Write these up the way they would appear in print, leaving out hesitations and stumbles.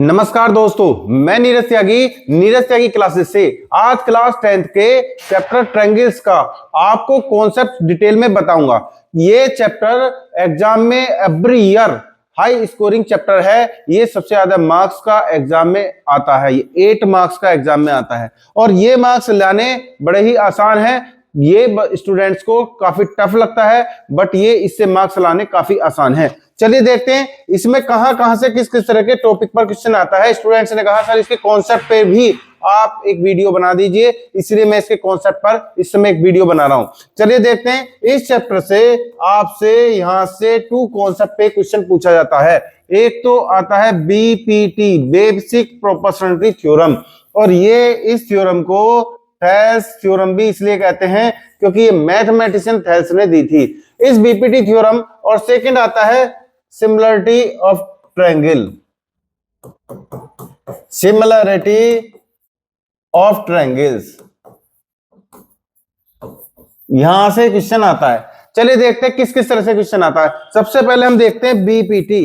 नमस्कार दोस्तों, मैं नीरज त्यागी क्लासेस से आज क्लास 10th के चैप्टर ट्रायंगल्स का आपको कॉन्सेप्ट डिटेल में बताऊंगा। ये चैप्टर एग्जाम में every year high scoring chapter है। ये सबसे ज्यादा मार्क्स का एग्जाम में आता है। ये 8 मार्क्स का एग्जाम में आता है और ये मार्क्स लाने बड़े ही आसान है। ये स्टूडेंट्स को काफी टफ लगता है बट ये इससे मार्क्स लाने काफी आसान है। चलिए देखते हैं इसमें कहां से किस किस तरह के टॉपिक पर क्वेश्चन आता है। स्टूडेंट्स ने कहा सर इसके कॉन्सेप्ट पे भी आप एक वीडियो बना दीजिए, इसलिए मैं इसके कॉन्सेप्ट पर इस समय एक वीडियो बना रहा हूं। चलिए देखते हैं इस चैप्टर से आपसे यहां से 2 कॉन्सेप्ट पे क्वेश्चन पूछा जाता है। एक तो आता है बीपीटी, बेसिक प्रोपोर्शनलिटी थ्योरम, और ये इस थ्योरम को थेल्स थ्योरम भी इसलिए कहते हैं क्योंकि ये मैथमेटिशियन थेल्स ने दी थी इस बीपीटी थ्योरम। और सेकंड आता है similarity of triangle, similarity of triangles, यहां से क्वेश्चन आता है। चलिए देखते हैं किस किस तरह से क्वेश्चन आता है। सबसे पहले हम देखते हैं बीपीटी,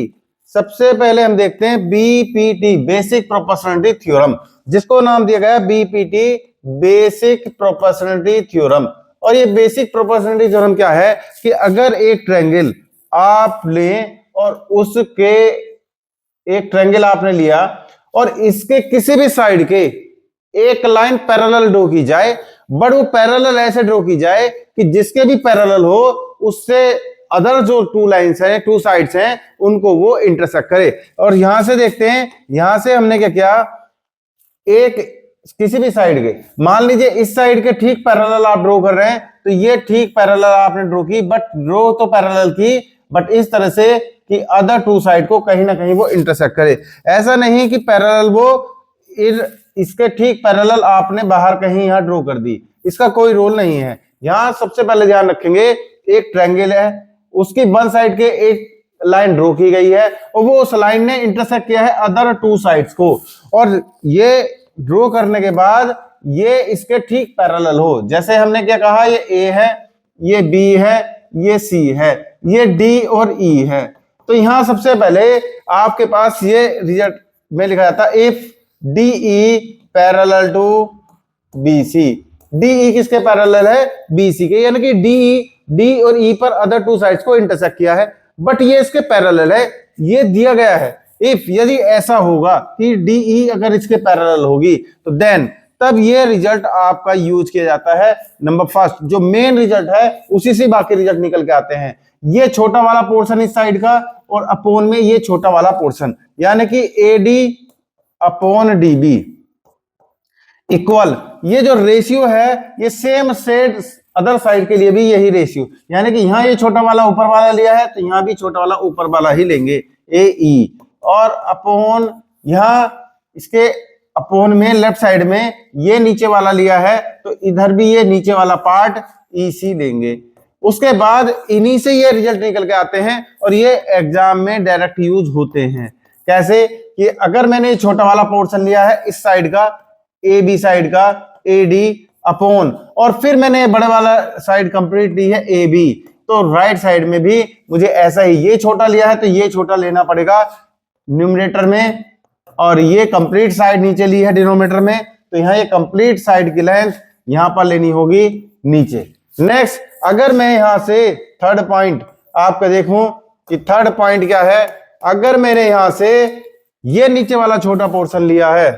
बेसिक प्रोपोर्शनलिटी थ्योरम, जिसको नाम दिया गया बीपीटी बेसिक प्रोपोर्शनलिटी थ्योरम। और ये बेसिक प्रोपोर्शनलिटी थ्योरम क्या है कि अगर एक ट्रायंगल आप लें और उसके एक ट्रायंगल आपने लिया और इसके किसी भी साइड के एक लाइन पैरेलल ड्रॉ की जाए, बट वो पैरेलल ऐसे ड्रॉ की जाए कि जिसके भी पैरेलल हो उससे अदर जो 2 लाइंस हैं, 2 साइड्स हैं, उनको वो इंटरसेक्ट करे। और यहां से देखते हैं, यहां से हमने क्या किया, एक किसी भी साइड के, मान लीजिए इस साइड के ठीक पैरेलल आप ड्रॉ कर रहे हैं, तो ये ठीक पैरेलल आपने ड्रॉ की, बट ड्रॉ तो पैरेलल की बट इस तरह से कि अदर 2 साइड को कहीं ना कहीं वो इंटरसेक्ट करे। ऐसा नहीं कि पैरेलल वो इसके ठीक पैरेलल आपने बाहर कहीं यहां ड्रॉ कर दी, इसका कोई रोल नहीं है। यहां सबसे पहले ध्यान रखेंगे, एक ट्रायंगल है, उसकी वन साइड के एक लाइन ड्रॉ की गई है और वो उस लाइन ने इंटरसेक्ट किया है अदर 2 साइड्स को, और ये ड्रॉ करने के बाद ये इसके ठीक पैरेलल हो। जैसे हमने क्या कहा, ये ए है, ये बी है, ये सी है, ये डी और ई है। तो यहां सबसे पहले आपके पास ये रिजल्ट में लिखा जाता है if D E parallel to B C. D E किसके पैरेलल है, बी सी के, यानी कि डी और ई पर अदर 2 साइड्स को इंटरसेक्ट किया है, बट ये इसके पैरेलल है, ये दिया गया है। इफ यदि ऐसा होगा कि डी ई अगर इसके पैरेलल होगी तो देन तब ये रिजल्ट आपका यूज किया जाता है। नंबर फर्स्ट जो मेन रिजल्ट है उसी से बाकी रिजल्ट निकल के आते हैं। ये छोटा वाला पोर्शन इस साइड का और अपोन में ये छोटा वाला पोर्शन, यानी कि एडी अपॉन डीबी इक्वल, ये जो रेशियो है ये सेम सेट अदर साइड के लिए भी यही रेशियो, यानी कि यहां ये छोटा वाला ऊपर वाला लिया है तो यहां भी छोटा वाला ऊपर वाला ही लेंगे, ए ई, और अपोन यहां इसके अपोन में लेफ्ट साइड में ये नीचे वाला लिया है तो इधर भी ये नीचे वाला पार्ट ई सी लेंगे। उसके बाद इन्हीं से ये रिजल्ट निकल के आते हैं और ये एग्जाम में डायरेक्ट यूज होते हैं। कैसे कि अगर मैंने छोटा वाला पोर्शन लिया है इस साइड का, ए बी साइड का, ए डी अपोन, और फिर मैंने बड़े वाला साइड कंप्लीट ली है ए बी, तो राइट साइड में भी मुझे ऐसा ही ये छोटा लिया है तो ये छोटा लेना पड़ेगा न्यूमरेटर में, और ये कंप्लीट साइड नीचे ली है डिनोमिनेटर में, तो यहाँ ये कंप्लीट साइड की लेंथ यहां पर लेनी होगी नीचे। नेक्स्ट अगर मैं यहां से थर्ड पॉइंट आपका देखूं कि थर्ड पॉइंट क्या है, अगर मैंने यहां से ये नीचे वाला छोटा पोर्शन लिया है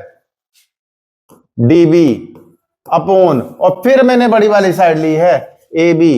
डीबी अपोन, और फिर मैंने बड़ी वाली साइड ली है ए बी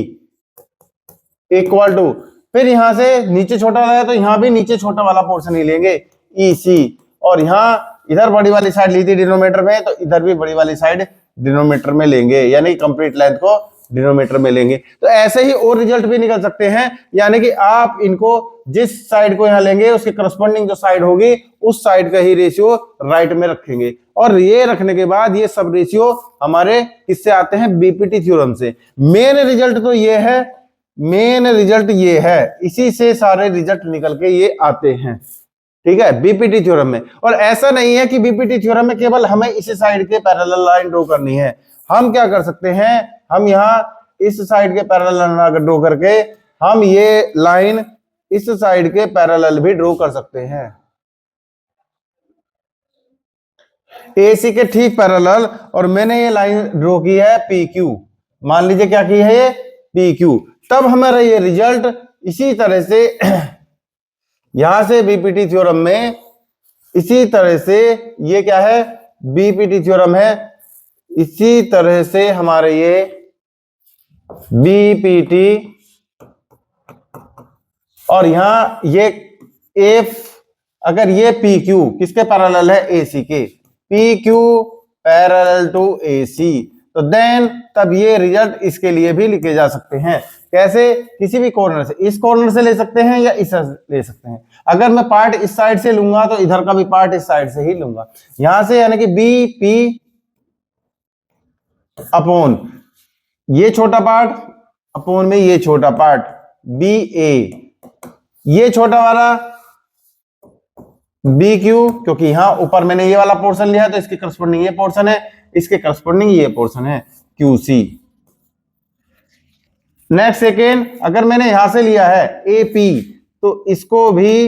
इक्वल टू, फिर यहां से नीचे छोटा लाया तो यहां भी नीचे छोटा वाला पोर्शन ही लेंगे ई सी, और यहां इधर बड़ी वाली साइड ली थी डिनोमिनेटर में तो इधर भी बड़ी वाली साइड डिनोमिनेटर में लेंगे, यानी कंप्लीट लेंथ को डिनोमिनेटर में लेंगे। तो ऐसे ही और रिजल्ट भी निकल सकते हैं, यानी कि आप इनको जिस साइड को यहां लेंगे उसके करस्पॉन्डिंग जो साइड होगी उस साइड का ही रेशियो राइट में रखेंगे, और ये रखने के बाद ये सब रेशियो हमारे किससे आते हैं, बीपीटी थ्योरम से। मेन रिजल्ट तो ये है, मेन रिजल्ट ये है, इसी से सारे रिजल्ट निकल के ये आते हैं, ठीक है, बीपीटी थ्योरम में। और ऐसा नहीं है कि बीपीटी थ्योरम में केवल हमें इसी साइड के पैरेलल लाइन ड्रॉ करनी है, हम क्या कर सकते हैं, हम यहां इस साइड के पैरेलल लाइन ड्रॉ करके हम ये लाइन इस साइड के पैरेलल भी ड्रॉ कर सकते हैं। AC के ठीक पैरेलल, और मैंने ये लाइन ड्रॉ की है PQ, मान लीजिए क्या की है ये PQ। तब हमारा ये रिजल्ट इसी तरह से यहां से BPT थ्योरम में इसी तरह से ये क्या है BPT थ्योरम है, इसी तरह से हमारे ये BPT, और यहां ये F, अगर ये PQ किसके पैरेलल है AC के, PQ पैरेलल टू AC, तो देन तब ये रिजल्ट इसके लिए भी लिखे जा सकते हैं। कैसे, किसी भी कॉर्नर से, इस कॉर्नर से ले सकते हैं या इस ले सकते हैं। अगर मैं पार्ट इस साइड से लूंगा तो इधर का भी पार्ट इस साइड से ही लूंगा, यहां से, यानी कि BP अपॉन ये छोटा पार्ट अपॉन में ये छोटा पार्ट BA, ये छोटा वाला BQ, क्योंकि यहां ऊपर मैंने ये वाला पोर्शन लिया है तो इसके करस्पॉन्डिंग ये पोर्शन है, इसके करस्पॉन्डिंग ये पोर्शन है QC। नेक्स्ट सेकेंड, अगर मैंने यहां से लिया है AP, तो इसको भी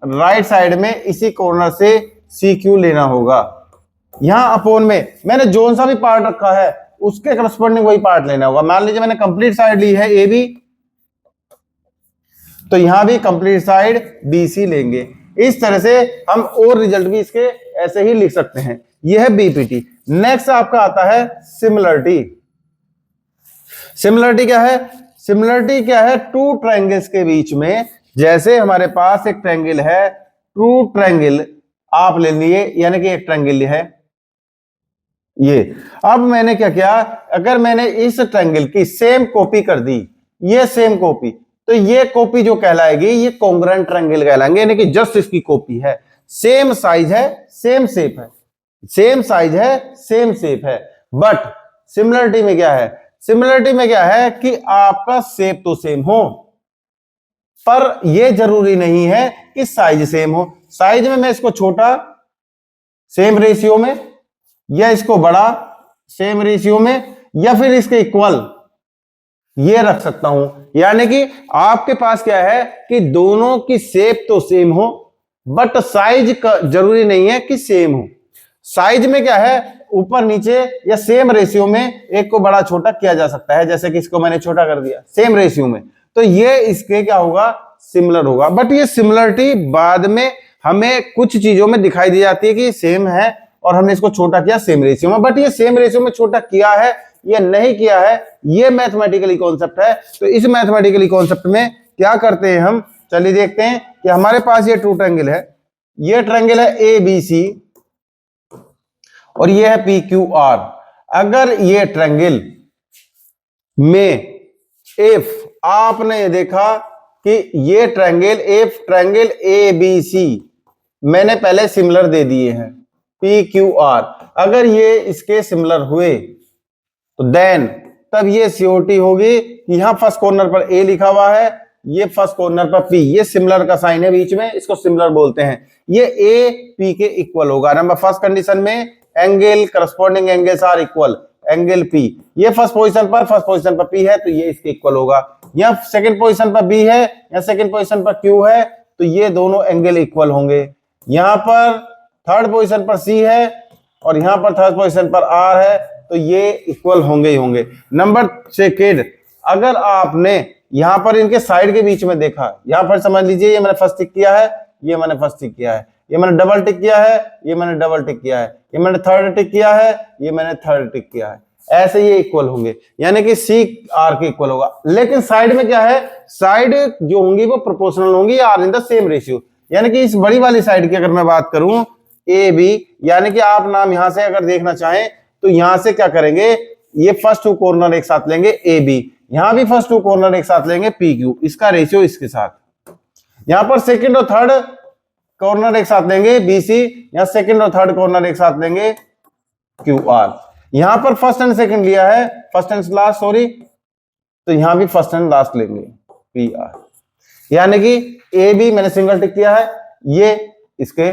राइट साइड में इसी कॉर्नर से CQ लेना होगा। यहां अपोन में मैंने जोन सा भी पार्ट रखा है उसके करस्पॉन्डिंग वही पार्ट लेना होगा। मान लीजिए मैंने कंप्लीट साइड ली है AB, तो यहां भी कंप्लीट साइड BC लेंगे। इस तरह से हम और रिजल्ट भी इसके ऐसे ही लिख सकते हैं। यह है BPT। नेक्स्ट आपका आता है सिमिलरिटी। सिमिलरिटी क्या है? सिमिलरिटी क्या है? टू ट्रायंगल्स के बीच में, जैसे हमारे पास एक ट्रायंगल है, टू ट्रायंगल आप ले लिए, यानी कि एक ट्रायंगल है ये। अब मैंने क्या किया, अगर मैंने इस ट्रायंगल की सेम कॉपी कर दी, ये सेम कॉपी, तो ये कॉपी जो कहलाएगी ये कॉन्ग्रुएंट ट्रायंगल कहलाएंगे, यानी कि जस्ट इसकी कॉपी है, सेम साइज है, सेम शेप है, सेम साइज है, सेम शेप है। बट सिमिलरिटी में क्या है? सिमिलरिटी में क्या है कि आपका शेप तो सेम हो, पर यह जरूरी नहीं है कि साइज सेम हो। साइज में मैं इसको छोटा सेम रेशियो में, या इसको बड़ा सेम रेशियो में, या फिर इसके इक्वल ये रख सकता हूं। यानी कि आपके पास क्या है कि दोनों की शेप तो सेम हो, बट साइज का जरूरी नहीं है कि सेम हो। साइज में क्या है, ऊपर नीचे या सेम रेशियो में एक को बड़ा छोटा किया जा सकता है, जैसे कि इसको मैंने छोटा कर दिया सेम रेशियो में, तो ये इसके क्या होगा, सिमिलर होगा। बट ये सिमिलरिटी बाद में हमें कुछ चीजों में दिखाई दी जाती है कि सेम है और हमने इसको छोटा किया सेम रेशियो में, बट ये सेम रेशियो में छोटा किया है या नहीं किया है, ये मैथमेटिकली कॉन्सेप्ट है। तो इस मैथमेटिकली कॉन्सेप्ट में क्या करते हैं हम, चलिए देखते हैं कि हमारे पास ये टू ट्रायंगल है, ये ट्रायंगल है ABC और ये है PQR। अगर ये ट्रायंगल में F, आपने देखा कि ये ट्रायंगल F, ट्रायंगल ABC मैंने पहले सिमिलर दे दिए हैं PQR, अगर ये इसके सिमिलर हुए तो देन तब ये COT होगी। यहां फर्स्ट कॉर्नर पर A लिखा हुआ है, ये फर्स्ट कॉर्नर पर P, ये सिमिलर का साइन है बीच में, इसको सिमिलर बोलते हैं। ये A P के इक्वल होगा। नंबर फर्स्ट कंडीशन में angle, corresponding angles are equal, angle P, ये फर्स्ट पोजीशन पर P है तो ये इसके इक्वल होगा। यहाँ सेकंड पोजीशन पर B है, या सेकंड पोजीशन पर Q है, तो ये दोनों एंगल इक्वल होंगे। यहाँ पर थर्ड पोजीशन पर C है और यहाँ पर थर्ड पोजीशन पर R है, तो ये इक्वल होंगे ही होंगे। नंबर सेकंड, अगर आपने यहाँ पर इनके साइड के बीच में देखा, यहाँ पर समझ लीजिए ये मैंने फर्स्ट टिक किया है, ये मैंने फर्स्ट टिक किया है, ये मैंने डबल टिक किया है, ये मैंने डबल टिक किया है, ये मैंने थर्ड टिक किया है, ये मैंने थर्ड टिक किया है, ऐसे ये इक्वल होंगे, यानी कि CR के इक्वल होगा। लेकिन साइड में क्या है, साइड जो होंगी वो प्रोपोर्शनल होंगी, are in the same ratio. यानी कि इस बड़ी वाली साइड की अगर मैं बात करूं AB, यानी कि आप नाम यहां से अगर देखना चाहें तो यहां से क्या करेंगे, ये फर्स्ट टू कॉर्नर एक साथ लेंगे AB, यहां भी फर्स्ट टू कॉर्नर एक साथ लेंगे PQ, इसका रेशियो इसके साथ। यहां पर सेकंड और थर्ड कॉर्नर एक साथ लेंगे BC, यहां सेकंड और थर्ड कॉर्नर एक साथ लेंगे QR। यहां पर फर्स्ट एंड सेकंड लिया है, फर्स्ट एंड लास्ट सॉरी, तो यहां भी फर्स्ट एंड लास्ट लेंगे PR। यानी कि AB मैंने सिंगल टिक किया है, ये इसके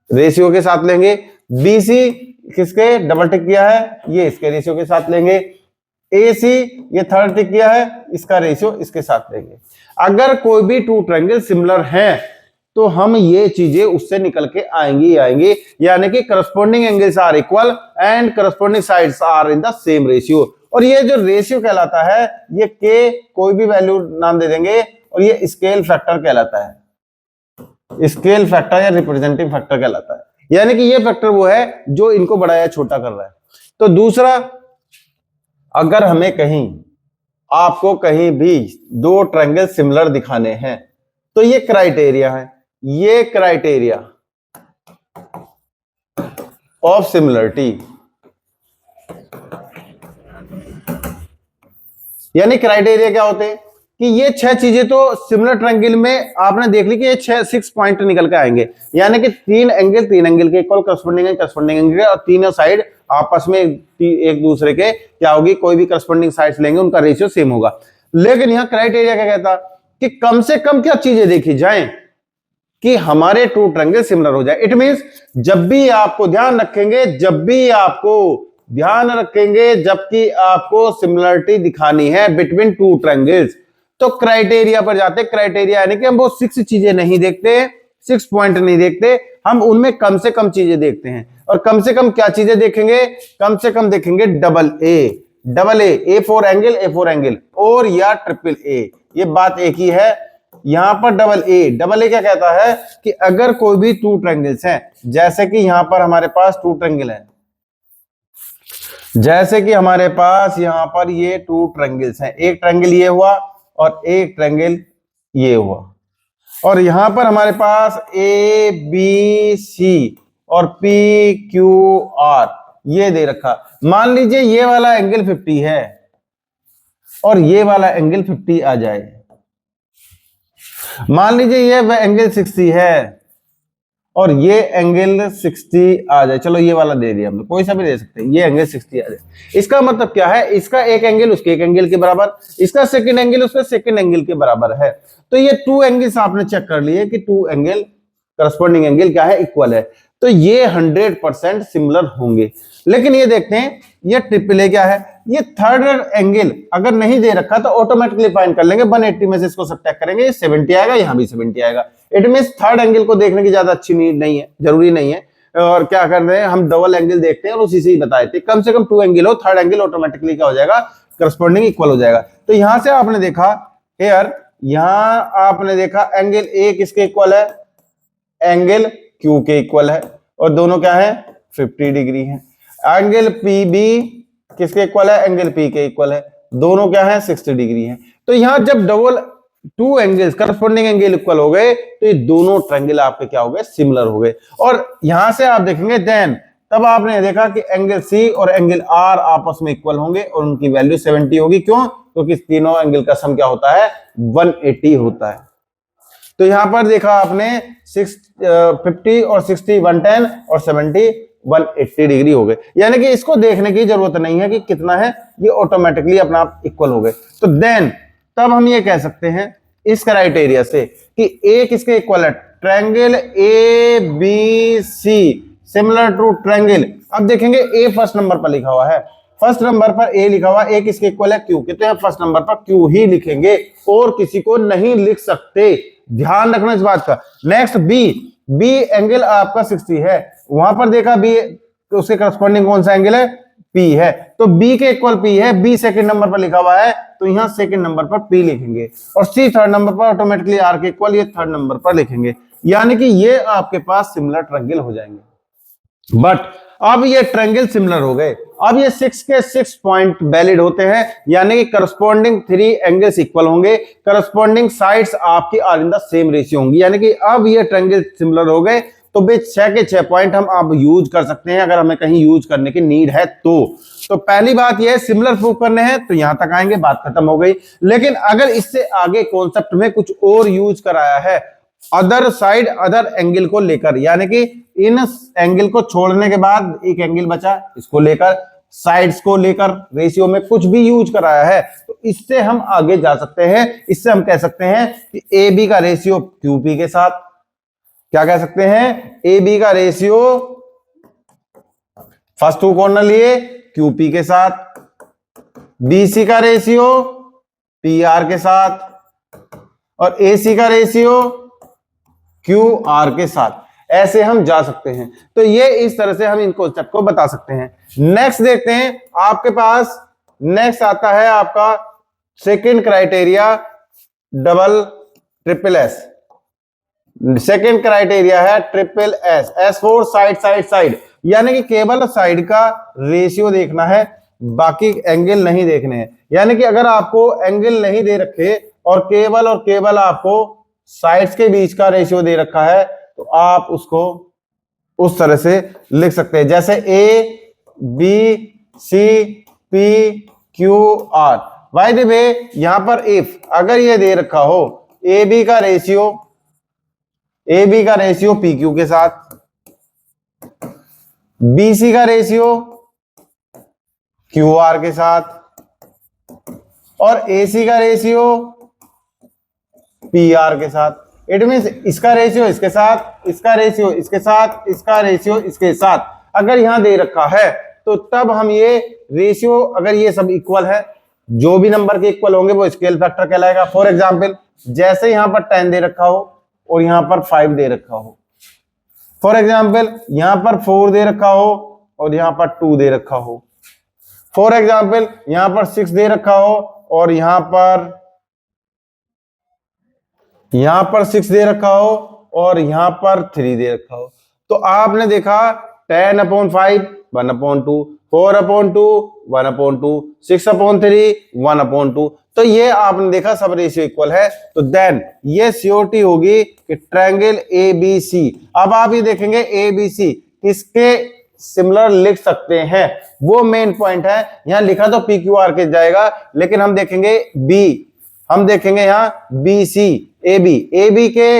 रेशियो के साथ लेंगे, BC किसके डबल टिक किया है, ये इसके रेशियो के साथ लेंगे, AC ये थर्ड टिक किया है, इसका रेशियो इसके साथ लेंगे। अगर कोई भी टू ट्रायंगल सिमिलर हैं तो हम ये चीजें उससे निकल के आएंगी आएंगी, यानी कि corresponding angles are equal and corresponding sides are in the same ratio. और ये जो रेशियो कहलाता है, ये के कोई भी वैल्यू नाम दे देंगे, और ये स्केल फैक्टर कहलाता है, स्केल फैक्टर या रिप्रेजेंटिव फैक्टर कहलाता है। यानी कि ये फैक्टर वो है जो इनको बड़ा या छोटा कर रहा है। तो दूसरा, अगर हमें कहीं आपको कहीं भी दो ट्रायंगल सिमिलर दिखाने हैं तो ये क्राइटेरिया है, ये क्राइटेरिया ऑफ सिमिलरिटी, यानी क्राइटेरिया क्या होते हैं कि ये 6 चीजें तो सिमिलर ट्रायंगल में आपने देख ली कि ये 6 पॉइंट निकल के आएंगे, यानी कि 3 एंगल के इक्वल, करस्पॉन्डिंग एंगल और तीनों साइड आपस में एक दूसरे के क्या होगी, कोई भी करस्पॉन्डिंग साइड्स लेंगे उनका रेशियो सेम होगा। लेकिन यहां क्राइटेरिया क्या कहता कि कम से कम क्या चीजें देखी जाएं कि हमारे टू ट्रायंगल सिमिलर हो जाए। इट मींस जब भी आपको ध्यान रखेंगे, जबकि आपको सिमिलरिटी दिखानी है बिटवीन टू ट्रायंगल्स, तो क्राइटेरिया पर जाते। क्राइटेरिया यानी कि हम वो 6 चीजें नहीं देखते, 6 पॉइंट नहीं देखते, हम उनमें कम से कम चीजें देखते हैं। और कम से कम क्या चीजें देखेंगे, कम से कम देखेंगे डबल ए फोर एंगल और या ट्रिपल ए। ये बात एक ही है यहां पर। डबल ए क्या कहता है कि अगर कोई भी टू ट्रायंगल्स हैं, जैसे कि यहां पर हमारे पास टू ट्रायंगल है, जैसे कि हमारे पास यहां पर ये टू ट्रायंगल्स हैं, एक ट्रायंगल ये हुआ और एक ट्रायंगल ये हुआ, और यहां पर हमारे पास ए बी सी और पी क्यू आर ये दे रखा। मान लीजिए ये वाला एंगल 50 है और ये वाला एंगल 50 आ जाए, मान लीजिए ये एंगल 60 है और ये एंगल 60 आ जाए, चलो ये वाला दे दिया हमने, कोई सा भी दे सकते हैं, ये एंगल 60 आ जाए। इसका मतलब क्या है, इसका एक एंगल उसके एक एंगल के बराबर, इसका सेकंड एंगल उसके सेकंड एंगल के बराबर है। तो ये 2 एंगल्स आपने चेक कर लिए कि 2 एंगल करस्पॉन्डिंग एंगल क्या है, इक्वल है, तो ये 100% सिमिलर होंगे। लेकिन ये देखते हैं ये ट्रिपल ए क्या है, ये थर्ड एंगल अगर नहीं दे रखा तो ऑटोमेटिकली फाइंड कर लेंगे, 180 में से इसको सब्ट्रैक्ट करेंगे, 70 आएगा, यहां भी 70 आएगा। इट मींस थर्ड एंगल को देखने की ज्यादा अच्छी नीड नहीं है, जरूरी नहीं है। और क्या कर रहे हैं हम, डबल एंगल देखते हैं और उसी से ही बताए थे, कम से कम 2 एंगल हो, थर्ड एंगल ऑटोमेटिकली क्या हो जाएगा, करस्पॉन्डिंग इक्वल हो जाएगा। तो यहां से आपने देखा हियर, यहां आपने देखा एंगल ए किसके इक्वल है, एंगल क्यू के इक्वल है, और दोनों क्या है 50 डिग्री है। एंगल पी बी किसके इक्वल है, एंगल पी के इक्वल है, दोनों क्या है 60 डिग्री है। तो यहां जब double 2 angles corresponding angle equal हो गए तो ये दोनों ट्रायंगल आपके क्या हो गए, सिमिलर हो गए। और यहां से आप देखेंगे देन तब आपने देखा कि एंगल सी और एंगल आर आपस में इक्वल होंगे और उनकी वैल्यू 70 होगी। क्यों, क्योंकि तीनों एंगल का सम क्या होता है, 180 होता है। तो यहां पर देखा आपने 50 और 60 110 और 70 180 डिग्री हो गए, यानी कि इसको देखने की जरूरत नहीं है कि कितना है, ये ऑटोमेटिकली अपना आप इक्वल हो गए। तो देन तब हम ये कह सकते हैं इस क्राइटेरिया से कि ए किसके इक्वल है, triangle A B C similar to triangle. अब देखेंगे ए फर्स्ट नंबर पर लिखा हुआ है, फर्स्ट नंबर पर ए लिखा हुआ, ए किसके इक्वल है, क्यू के, तो यहाँ फर्स्ट नंबर पर क्यू ही लिखेंगे और किसी को नहीं लिख सकते, ध्यान रखना इस बात का। नेक्स्ट बी एंगल आपका 60 है, वहां पर देखा बी तो उसके करस्पॉन्डिंग कौन सा एंगल है, पी है, तो बी के इक्वल पी है, बी सेकंड नंबर पर लिखा हुआ है तो यहां सेकंड नंबर पर पी लिखेंगे, और सी थर्ड नंबर पर ऑटोमेटिकली आर के इक्वल ये थर्ड नंबर पर लिखेंगे, यानी कि ये आपके पास सिमिलर ट्रायंगल हो जाएंगे। बट अब ये ट्रायंगल सिमिलर हो गए, अब ये 6 के 6 पॉइंट वैलिड होते हैं, यानी कि करस्पॉन्डिंग 3 एंगल्स इक्वल होंगे, करस्पॉन्डिंग साइड्स आपकी are in the same ratio होंगी, यानी कि अब ये ट्रायंगल सिमिलर हो गए। तो बे 6 के 6 पॉइंट हम आप यूज कर सकते हैं अगर हमें कहीं यूज करने की नीड है तो पहली बात यह है सिमिलर प्रूव करने हैं तो यहां तक आएंगे, बात खत्म हो गई। लेकिन अगर इससे आगे कॉन्सेप्ट में कुछ और यूज कराया है, अदर साइड अदर एंगल को लेकर, यानी कि इन एंगल को छोड़ने के बाद एक एंगल बचा, इसको लेकर साइड्स को लेकर रेशियो में कुछ भी यूज कराया है, तो इससे हम आगे जा सकते हैं। इससे हम कह सकते हैं कि ए बी का रेशियो क्यूपी के साथ, क्या कह सकते हैं, ए बी का रेशियो फर्स्ट टू कॉर्नर लिए क्यूपी के साथ, बीसी का रेशियो पी आर के साथ, और एसी का रेशियो क्यू आर के साथ, ऐसे हम जा सकते हैं। तो ये इस तरह से हम इन कॉन्सेप्ट को बता सकते हैं। नेक्स्ट देखते हैं, आपके पास नेक्स्ट आता है आपका second criteria double triple S. Second criteria है triple S, S four side side side, यानी कि केवल साइड का रेशियो देखना है, बाकी एंगल नहीं देखने हैं। यानी कि अगर आपको एंगल नहीं दे रखे और केवल आपको साइड्स के बीच का रेशियो दे रखा है, तो आप उसको उस तरह से लिख सकते हैं, जैसे A B C P Q R. By the way यहां पर इफ अगर ये दे रखा हो ए बी का रेशियो पी क्यू के साथ, बी सी का रेशियो क्यू आर के साथ और ए सी का रेशियो पी आर के साथ। इट मीन्स इसका रेशियो इसके साथ, इसका रेशियो इसके साथ, इसका रेशियो इसके साथ अगर यहां दे रखा है, तो तब हम ये रेशियो, अगर ये सब इक्वल है, जो भी नंबर के इक्वल होंगे वो स्केल फैक्टर कहलाएगा। फॉर एग्जांपल जैसे यहां पर 10 दे रखा हो और यहां पर 5 दे रखा हो, फॉर एग्जांपल यहां पर 4 दे रखा हो और यहां पर 2 दे रखा हो, फॉर एग्जांपल यहां पर 6 दे रखा हो और यहां पर 6 दे रखा हो और यहां पर 3 दे रखा हो, तो आपने देखा 10/5 1/2, 4/2 1/2, 6/3 1/2, तो ये आपने देखा सब रेशियो इक्वल है। तो देन ये सियोरिटी होगी कि ट्रायंगल ए बी सी। अब आप ये देखेंगे ए बी सी किसके सिमिलर लिख सकते हैं, वो मेन पॉइंट है। यहां लिखा तो पी क्यू आर के जाएगा, लेकिन हम देखेंगे यहां बी सी ए बी के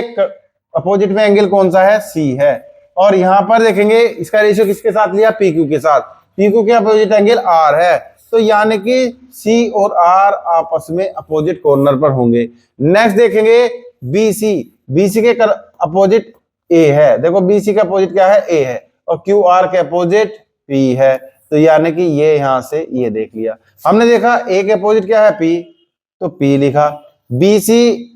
अपोजिट में एंगल कौन सा है, सी है। और यहां पर देखेंगे इसका रेशियो किसके साथ लिया, पी क्यू के साथ, पी क्यू के अपोजिट एंगल आर है, तो यानी कि सी और आर आपस में अपोजिट कॉर्नर पर होंगे। नेक्स्ट देखेंगे बीसी के अपोजिट ए है, देखो बीसी का अपोजिट क्या है, ए है, और क्यू आर के अपोजिट पी है, तो यानी कि ये यहां से ये देख लिया। हमने देखा ए के अपोजिट क्या है, पी, तो पी लिखा, बीसी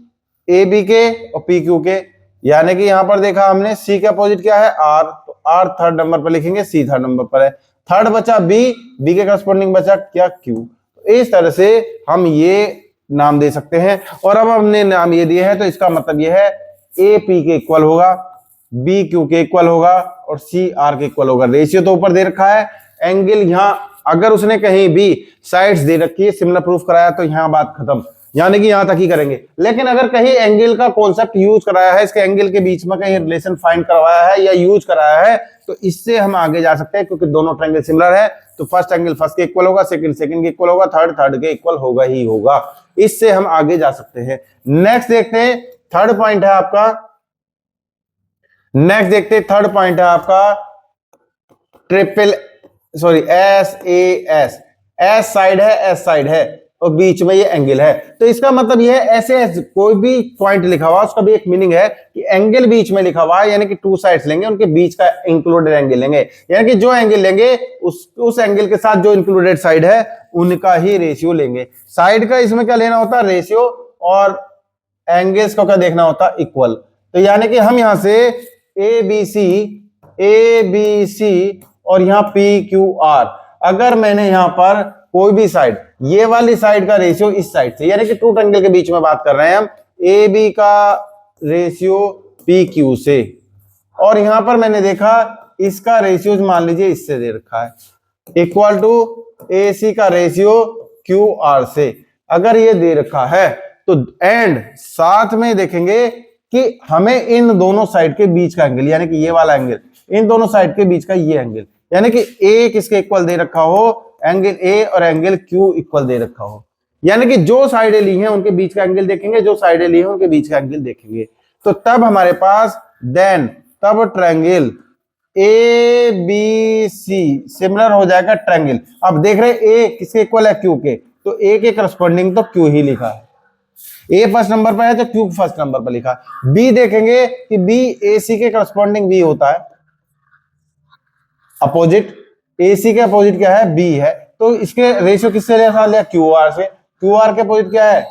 ए बी के और पी क्यू के, यानी कि यहां पर देखा हमने सी के अपोजिट क्या है, आर, तो आर थर्ड नंबर पर लिखेंगे, सी थर्ड नंबर पर है, थर्ड बचा बी के करस्पॉन्डिंग बचा क्या, क्यू। तो इस तरह से हम ये नाम दे सकते हैं। और अब हमने नाम ये दिए हैं, तो इसका मतलब ये है ए पी के इक्वल होगा, बी क्यू के इक्वल होगा और सी आर के इक्वल होगा। रेशियो तो ऊपर दे रखा है, एंगल यहां अगर उसने कहीं भी साइड्स दे रखी है, सिमिलर प्रूफ कराया, तो यहां बात खत्म, यानी कि यहां तक ही करेंगे। लेकिन अगर कहीं एंगल का कॉन्सेप्ट यूज कराया है, इसके एंगल के बीच में कहीं रिलेशन फाइंड करवाया है या यूज कराया है, तो इससे हम आगे जा सकते हैं, क्योंकि दोनों ट्रायंगल सिमिलर है, तो फर्स्ट एंगल फर्स्ट के इक्वल होगा, सेकंड के इक्वल होगा, थर्ड के इक्वल होगा ही होगा। इससे हम आगे जा सकते हैं। नेक्स्ट देखते हैं, थर्ड पॉइंट है आपका ट्रिपल एस साइड है और बीच में ये एंगल है, तो इसका मतलब ये है ऐसे कोई भी पॉइंट लिखा हुआ उसका भी एक मीनिंग है कि एंगल बीच में लिखा हुआ है, यानी कि टू साइड्स लेंगे, उनके बीच का इंक्लूडेड एंगल लेंगे, यानी कि जो एंगल लेंगे उस एंगल के साथ जो इंक्लूडेड साइड है उनका ही रेशियो लेंगे। साइड का इसमें क्या लेना होता है, रेशियो, और एंगल्स को क्या देखना होता है, इक्वल। तो यानी कि हम यहां से ए बी सी और यहां पी क्यू आर, अगर मैंने यहां पर कोई भी साइड, ये वाली साइड का रेशियो इस साइड से, यानी कि टू ट्रायंगल के बीच में बात कर रहे हैं हम, ए बी का रेशियो पी क्यू से, और यहां पर मैंने देखा इसका रेशियो मान लीजिए इससे दे रखा है, इक्वल टू ए सी का रेशियो क्यू आर से, अगर ये दे रखा है, तो एंड साथ में देखेंगे कि हमें इन दोनों साइड के बीच का एंगल, यानी कि ये वाला एंगल, इन दोनों साइड के बीच का ये एंगल, यानी कि ए किसके इक्वल दे रखा हो, एंगल ए और एंगल क्यू इक्वल दे रखा हो, यानी कि जो साइडें ली हैं उनके बीच का एंगल देखेंगे, जो साइडें ली हैं उनके बीच का एंगल देखेंगे, तो तब हमारे पास तब triangle A B C similar हो जाएगा ट्रायंगल। अब देख रहे ए किसके इक्वल है, क्यू के, तो ए के करस्पॉन्डिंग तो क्यू ही लिखा है, ए फर्स्ट नंबर पर है तो क्यू फर्स्ट नंबर पर लिखा। बी देखेंगे कि बी ए सी के करस्पॉन्डिंग बी होता है, अपोजिट, ए सी के अपोजिट क्या है, बी है, तो इसके रेशियो किससे लिया, क्यू आर से, क्यू आर के अपोजिट क्या है,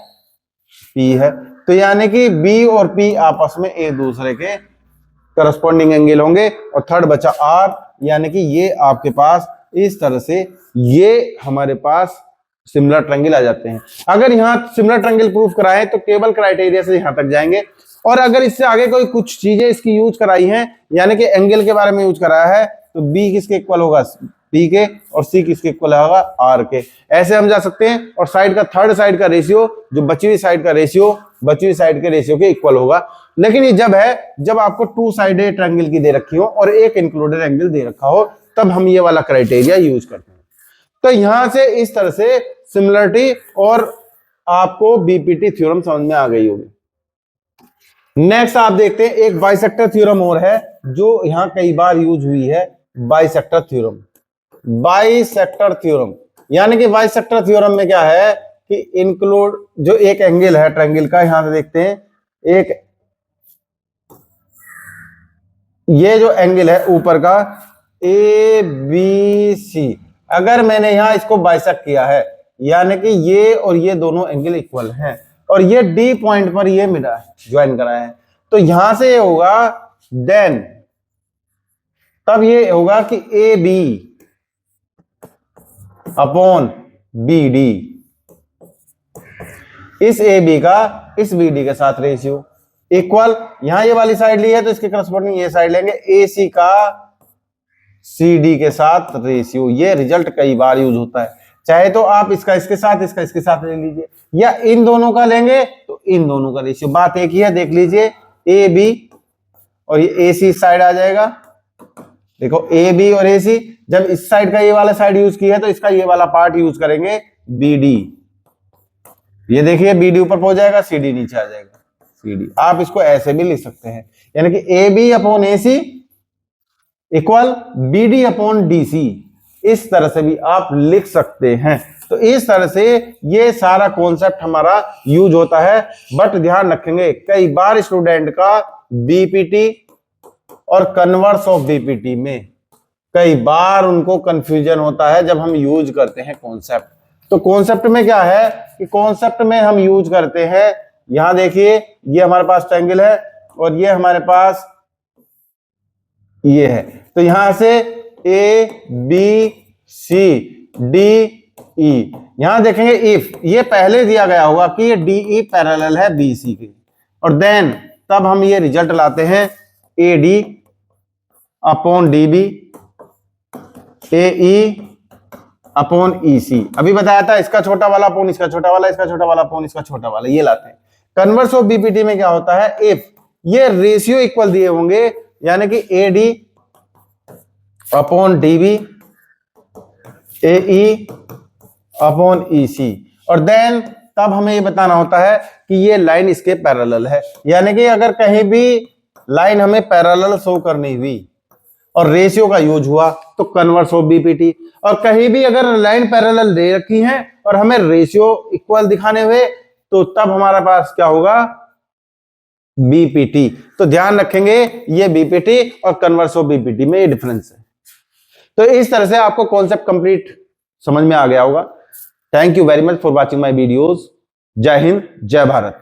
पी है, तो यानी कि बी और पी आपस में एक दूसरे के करस्पॉन्डिंग एंगल होंगे और थर्ड बचा आर, यानी कि ये आपके पास इस तरह से ये हमारे पास सिमिलर ट्रायंगल आ जाते हैं। अगर यहाँ सिमिलर ट्रायंगल प्रूफ कराएं तो केवल क्राइटेरिया से यहाँ तक जाएंगे, और अगर इससे आगे कोई कुछ चीजें इसकी यूज कराई हैं, यानी कि एंगल के बारे में यूज कराया है, तो बी किसके इक्वल होगा, पी के, और सी किसके इक्वल होगा, आर के। ऐसे हम जा सकते हैं, और साइड का थर्ड साइड का रेशियो, जो बची हुई साइड का रेशियो, बची हुई साइड के रेशियो के इक्वल होगा। लेकिन ये जब है जब आपको टू साइडेड ट्रायंगल की दे रखी हो और एक इंक्लूडेड एंगल दे रखा हो, तब हम ये वाला क्राइटेरिया यूज करते हैं। तो यहां से इस तरह से सिमिलरिटी और आपको बीपीटी थ्योरम समझ में आ गई होगी। नेक्स्ट आप देखते हैं एक बाइसेक्टर थ्योरम और है जो यहां कई बार यूज हुई है, बाइसेक्टर थ्योरम। बाइसेक्टर थ्योरम यानी कि बाइसेक्टर थ्योरम में क्या है कि इंक्लूड जो एक एंगल है ट्रायंगल का, यहां से देखते हैं एक ये जो एंगल है ऊपर का ए बी सी, अगर मैंने यहां इसको बाइसेक्ट किया है, यानी कि ये और ये दोनों एंगल इक्वल हैं, और ये डी पॉइंट पर ये मिला है, ज्वाइन कराया है, तो यहां से ये होगा देन तब ये होगा कि A B upon B D, इस ए बी का इस बी डी के साथ रेशियो इक्वल, यहां ये वाली साइड ली है तो इसके करस्पॉन्डिंग ये साइड लेंगे, ए सी का सी डी के साथ रेशियो। ये रिजल्ट कई बार यूज होता है, चाहे तो आप इसका इसके साथ, इसका इसके साथ ले लीजिए, या इन दोनों का लेंगे तो इन दोनों का रेशियो, बात एक ही है। देख लीजिए ए बी और ये ए सी साइड आ जाएगा, देखो ए बी और ए सी, जब इस साइड का ये वाला साइड यूज किया है तो इसका ये वाला पार्ट यूज करेंगे बी डी, ये देखिए बी डी ऊपर पहुंच जाएगा, सी डी नीचे आ जाएगा, सी डी। आप इसको ऐसे भी लिख सकते हैं, यानी कि A B upon A C equal B D upon D C, इस तरह से भी आप लिख सकते हैं। तो इस तरह से ये सारा कॉन्सेप्ट हमारा यूज होता है, बट ध्यान रखेंगे कई बार स्टूडेंट का बीपीटी और कन्वर्स ऑफ बीपीटी में कई बार उनको कंफ्यूजन होता है जब हम यूज करते हैं कॉन्सेप्ट। तो कॉन्सेप्ट में क्या है कि कॉन्सेप्ट में हम यूज करते हैं, यहां देखिए ये हमारे पास ट्रायंगल है और ये हमारे पास ये है, तो यहां से ए बी सी डी ई, यहां देखेंगे इफ ये पहले दिया गया होगा कि ये डी ई पैरेलल है बी सी के, और देन तब हम ये रिजल्ट लाते हैं A D upon D B, A E upon E C. अभी बताया था इसका छोटा वाला अपॉन इसका छोटा वाला, इसका छोटा वाला अपॉन इसका छोटा वाला, ये लाते हैं। कन्वर्स ऑफ बीपीटी में क्या होता है, इफ ये रेशियो इक्वल दिए होंगे, यानी कि A D upon D B, A E upon E C, और देन तब हमें ये बताना होता है कि ये लाइन इसके पैरेलल है, यानी कि अगर कहीं भी लाइन हमें पैरेलल शो करनी हुई और रेशियो का यूज हुआ तो कन्वर्स ऑफ बीपीटी, और कहीं भी अगर लाइन पैरेलल दे रखी है और हमें रेशियो इक्वल दिखाने हुए तो तब हमारे पास क्या होगा, बीपीटी। तो ध्यान रखेंगे ये बीपीटी और कन्वर्स ऑफ बीपीटी में ये डिफरेंस है। तो इस तरह से आपको कॉन्सेप्ट कंप्लीट समझ में आ गया होगा। Thank you very much for watching my videos. जय हिंद, जय भारत।